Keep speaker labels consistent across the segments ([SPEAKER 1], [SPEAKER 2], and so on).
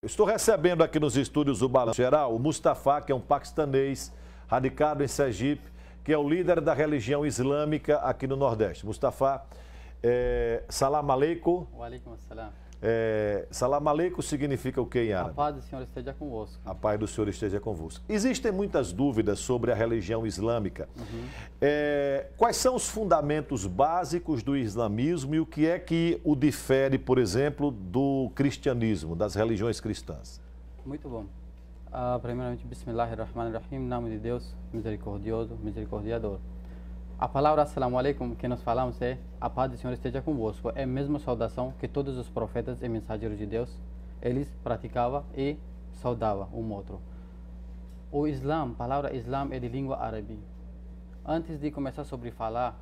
[SPEAKER 1] Estou recebendo aqui nos estúdios do Balanço Geral o Mustafa, que é um paquistanês radicado em Sergipe, que é o líder da religião islâmica aqui no Nordeste. Mustafa, salam aleikum.
[SPEAKER 2] Wa alaikum assalam.
[SPEAKER 1] Salam aleikum significa o que em árabe?
[SPEAKER 2] A paz do Senhor esteja convosco.
[SPEAKER 1] A paz do Senhor esteja convosco. Existem muitas dúvidas sobre a religião islâmica. Quais são os fundamentos básicos do islamismo e o que é que o difere, por exemplo, do cristianismo, das religiões cristãs?
[SPEAKER 2] Muito bom. Primeiramente, Bismillahirrahmanirrahim, em nome de Deus, misericordioso, misericordiador. A palavra Assalamu alaikum que nós falamos é a paz do Senhor esteja convosco. É a mesma saudação que todos os profetas e mensageiros de Deus, eles praticavam e saudavam um outro. O Islã, a palavra Islã é de língua árabe. Antes de começar sobre falar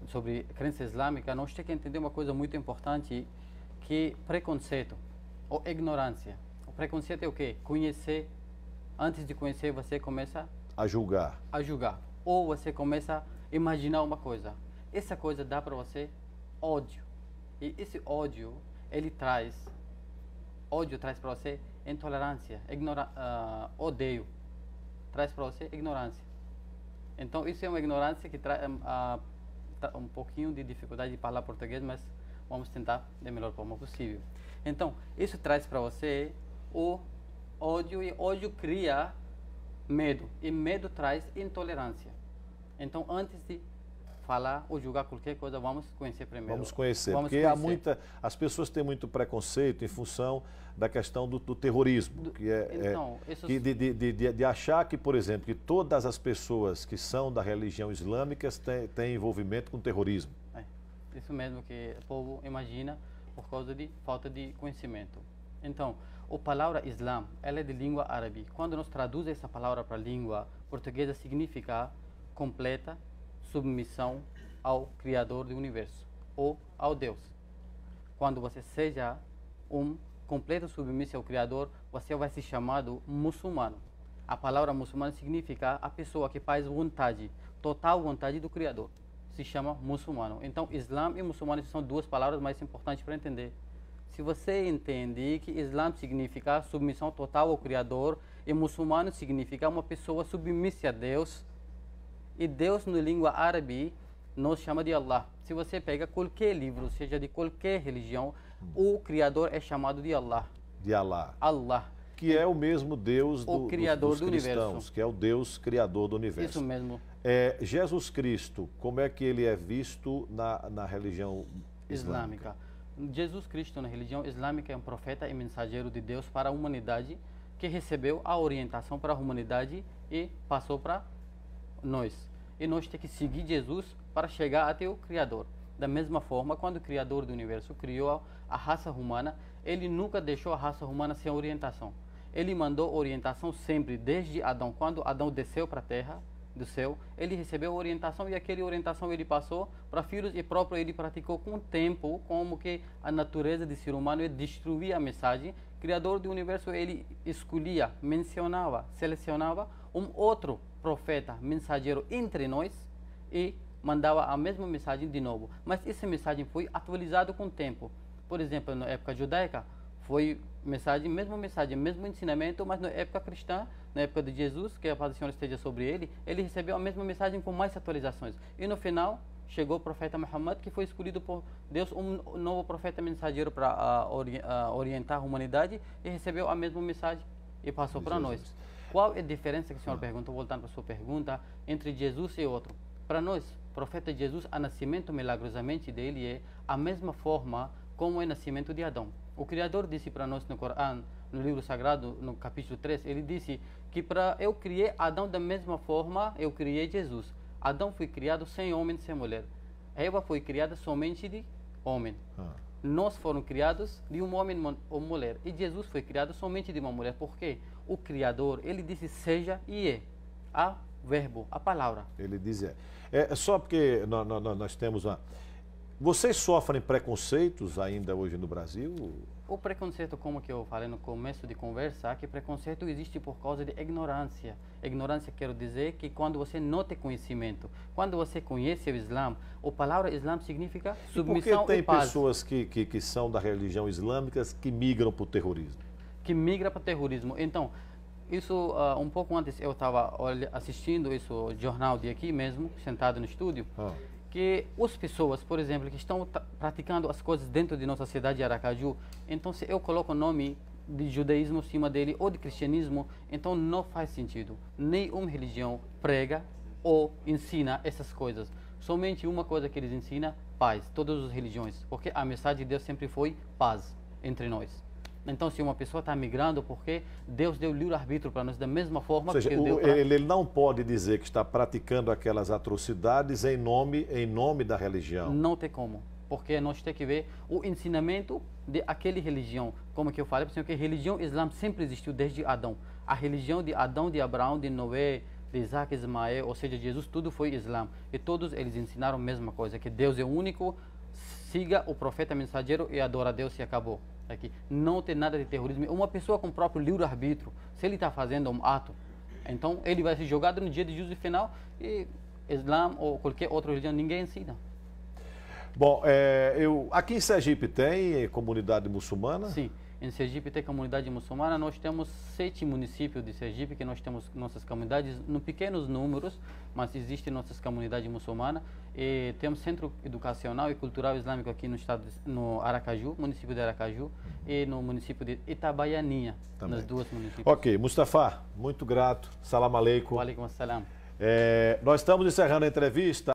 [SPEAKER 2] sobre crença islâmica, nós temos que entender uma coisa muito importante, que preconceito ou ignorância. O preconceito é o quê? Conhecer. Antes de conhecer, você começa
[SPEAKER 1] a julgar.
[SPEAKER 2] Ou você começa a imaginar uma coisa. Essa coisa dá para você ódio. E esse ódio, ódio traz para você intolerância, odeio. Traz para você ignorância. Então, isso é uma ignorância que traz um pouquinho de dificuldade de falar português, mas vamos tentar da melhor forma possível. Então, isso traz para você o ódio, e ódio cria medo, e medo traz intolerância. Então, antes de falar ou julgar qualquer coisa, vamos conhecer primeiro.
[SPEAKER 1] Vamos conhecer, porque as pessoas têm muito preconceito em função da questão do terrorismo, de achar que, por exemplo, que todas as pessoas que são da religião islâmica têm envolvimento com terrorismo.
[SPEAKER 2] Isso mesmo que o povo imagina por causa de falta de conhecimento. Então, a palavra Islã, ela é de língua árabe. Quando nós traduzimos essa palavra para a língua portuguesa, significa completa submissão ao Criador do Universo, ou ao Deus. Quando você seja um completo submisso ao Criador, você vai ser chamado muçulmano. A palavra muçulmano significa a pessoa que faz vontade, total vontade do Criador. Se chama muçulmano. Então, Islã e muçulmano são duas palavras mais importantes para entender. Se você entende que Islã significa submissão total ao Criador e muçulmano significa uma pessoa submissa a Deus, e Deus, na língua árabe, nos chama de Allah. Se você pega qualquer livro, seja de qualquer religião, o Criador é chamado de Allah.
[SPEAKER 1] De Allah.
[SPEAKER 2] Allah.
[SPEAKER 1] Que é o mesmo Deus
[SPEAKER 2] dos cristãos,
[SPEAKER 1] universo. Que é o Deus criador do universo.
[SPEAKER 2] Isso mesmo.
[SPEAKER 1] Jesus Cristo, como é que ele é visto na religião islâmica?
[SPEAKER 2] Jesus Cristo, na religião islâmica, é um profeta e mensageiro de Deus para a humanidade, que recebeu a orientação para a humanidade e passou para nós. E nós temos que seguir Jesus para chegar até o Criador. Da mesma forma, quando o Criador do Universo criou a raça humana, ele nunca deixou a raça humana sem orientação. Ele mandou orientação sempre, desde Adão. Quando Adão desceu para a terra, do céu, ele recebeu orientação, e aquela orientação ele passou para filhos, e próprio ele praticou com o tempo, como que a natureza do ser humano é destruir a mensagem. O Criador do Universo, ele escolhia, mencionava, selecionava um outro profeta, mensageiro entre nós, e mandava a mesma mensagem de novo. Mas essa mensagem foi atualizada com o tempo. Por exemplo, na época judaica, foi mesmo ensinamento, mas na época cristã, na época de Jesus, que a paz do Senhor esteja sobre ele, ele recebeu a mesma mensagem com mais atualizações. E no final, chegou o profeta Muhammad, que foi escolhido por Deus, um novo profeta mensageiro para orientar a humanidade, e recebeu a mesma mensagem e passou para nós. Qual é a diferença que o senhor perguntou, voltando para a sua pergunta, entre Jesus e outro? Para nós, o profeta Jesus, o nascimento milagrosamente dele é a mesma forma como é o nascimento de Adão. O Criador disse para nós no Corão, no livro sagrado, no capítulo 3, ele disse que eu criei Adão da mesma forma eu criei Jesus. Adão foi criado sem homem, sem mulher. Eva foi criada somente de homem. Nós fomos criados de um homem ou mulher. E Jesus foi criado somente de uma mulher. Por quê? O Criador, ele disse seja e é. A verbo, a palavra.
[SPEAKER 1] Ele diz só porque nós temos uma... Vocês sofrem preconceitos ainda hoje no Brasil?
[SPEAKER 2] O preconceito, como que eu falei no começo de conversa, que preconceito existe por causa de ignorância. Ignorância, quero dizer que quando você não tem conhecimento, quando você conhece o Islã, a palavra Islã significa submissão e paz.
[SPEAKER 1] Por que tem pessoas que são da religião islâmica que migram para o terrorismo?
[SPEAKER 2] que migra para terrorismo. Então, isso, um pouco antes eu estava assistindo isso jornal de aqui mesmo, sentado no estúdio, que as pessoas, por exemplo, que estão praticando as coisas dentro de nossa cidade de Aracaju, então se eu coloco o nome de judaísmo em cima dele ou de cristianismo, então não faz sentido. Nenhuma religião prega ou ensina essas coisas. Somente uma coisa que eles ensinam, paz, todas as religiões, porque a mensagem de Deus sempre foi paz entre nós. Então, se uma pessoa está migrando, porque Deus deu livre-arbítrio para nós da mesma forma
[SPEAKER 1] Ou seja,
[SPEAKER 2] que Deus deu pra...
[SPEAKER 1] ele não pode dizer que está praticando aquelas atrocidades em nome da religião.
[SPEAKER 2] Não tem como, porque nós temos que ver o ensinamento de aquela religião. Como que eu falei, porque a religião islâmica sempre existiu desde Adão. A religião de Adão, de Abraão, de Noé, de Isaac, Ismael, ou seja, Jesus, tudo foi Islã. E todos eles ensinaram a mesma coisa, que Deus é único, siga o profeta mensageiro e adora a Deus e acabou. Aqui. Não tem nada de terrorismo. Uma pessoa com o próprio livre-arbítrio, se ele está fazendo um ato, então ele vai ser jogado no dia de juízo final e Islã ou qualquer outra religião, ninguém ensina.
[SPEAKER 1] Bom, aqui em Sergipe tem comunidade muçulmana?
[SPEAKER 2] Sim, em Sergipe tem comunidade muçulmana. Nós temos 7 municípios de Sergipe que nós temos nossas comunidades, em pequenos números, mas existem nossas comunidades muçulmanas. E temos centro educacional e cultural islâmico aqui no estado, no Aracaju, município de Aracaju, e no município de Itabaianinha, nas duas municípios.
[SPEAKER 1] Ok, Mustafa, muito grato. Salam aleikum.
[SPEAKER 2] Wa alaikum assalam.
[SPEAKER 1] Nós estamos encerrando a entrevista.